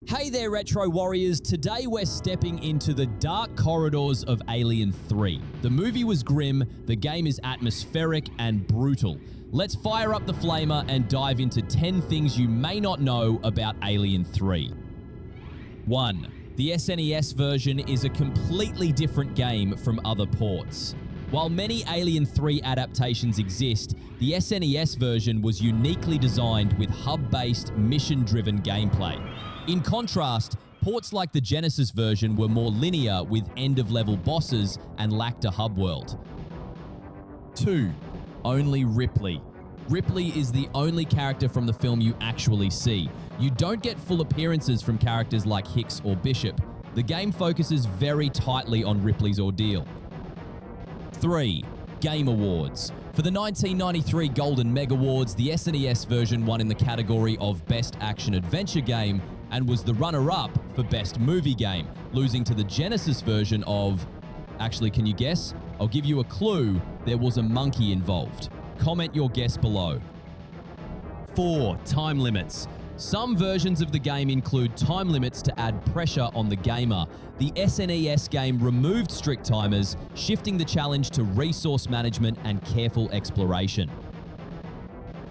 Hey there, Retro Warriors. Today we're stepping into the dark corridors of Alien 3. The movie was grim, the game is atmospheric and brutal. Let's fire up the flamer and dive into 10 things you may not know about Alien 3. 1. The SNES version is a completely different game from other ports. While many Alien 3 adaptations exist, the SNES version was uniquely designed with hub-based, mission-driven gameplay. In contrast, ports like the Genesis version were more linear with end-of-level bosses and lacked a hub world. 2. Only Ripley. Ripley is the only character from the film you actually see. You don't get full appearances from characters like Hicks or Bishop. The game focuses very tightly on Ripley's ordeal. 3. Game Awards. For the 1993 Golden Meg Awards, the SNES version won in the category of Best Action Adventure Game and was the runner-up for Best Movie Game, losing to the Genesis version of... Actually, can you guess? I'll give you a clue. There was a monkey involved. Comment your guess below. 4. Time limits. Some versions of the game include time limits to add pressure on the gamer. The SNES game removed strict timers, shifting the challenge to resource management and careful exploration.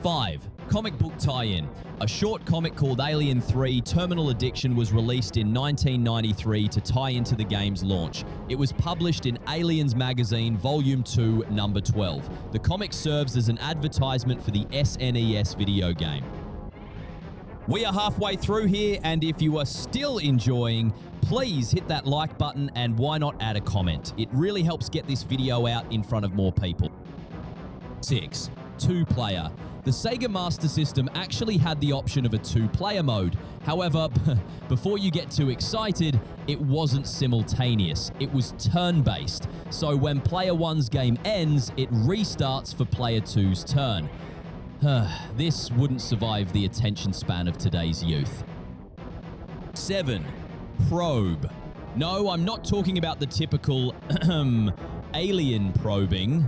5. Comic book tie-in. A short comic called Alien 3 Terminal Addiction was released in 1993 to tie into the game's launch. It was published in Aliens Magazine, Volume 2, Number 12. The comic serves as an advertisement for the SNES video game. We are halfway through here, and if you are still enjoying, please hit that like button and why not add a comment. It really helps get this video out in front of more people. 6. 2-player. The Sega Master System actually had the option of a 2-player mode. However, before you get too excited, it wasn't simultaneous. It was turn-based. So when player 1's game ends, it restarts for player 2's turn. This wouldn't survive the attention span of today's youth. 7. Probe. No, I'm not talking about the typical alien probing.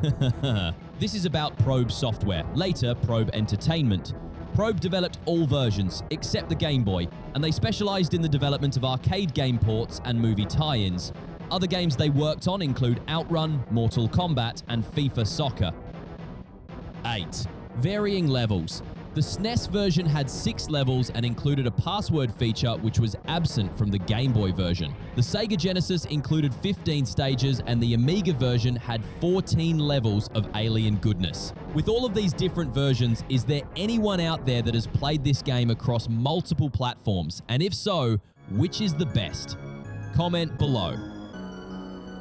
This is about Probe Software, later Probe Entertainment. Probe developed all versions, except the Game Boy, and they specialized in the development of arcade game ports and movie tie-ins. Other games they worked on include Outrun, Mortal Kombat, and FIFA Soccer. 8. Varying levels. The SNES version had 6 levels and included a password feature which was absent from the Game Boy version. The Sega Genesis included 15 stages and the Amiga version had 14 levels of alien goodness. With all of these different versions, is there anyone out there that has played this game across multiple platforms? And if so, which is the best? Comment below.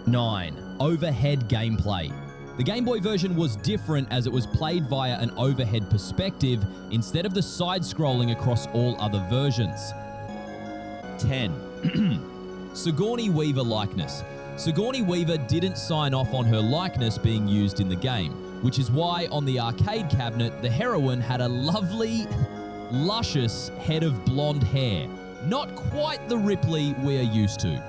9. Overhead gameplay. The Game Boy version was different as it was played via an overhead perspective instead of the side-scrolling across all other versions. 10. Sigourney Weaver likeness. Sigourney Weaver didn't sign off on her likeness being used in the game, which is why on the arcade cabinet, the heroine had a lovely, luscious head of blonde hair. Not quite the Ripley we're used to.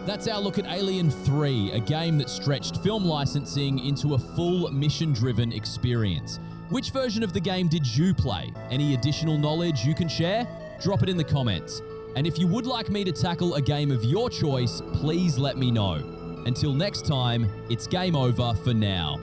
That's our look at Alien 3, a game that stretched film licensing into a full mission-driven experience. Which version of the game did you play? Any additional knowledge you can share? Drop it in the comments. And if you would like me to tackle a game of your choice, please let me know. Until next time, it's game over for now.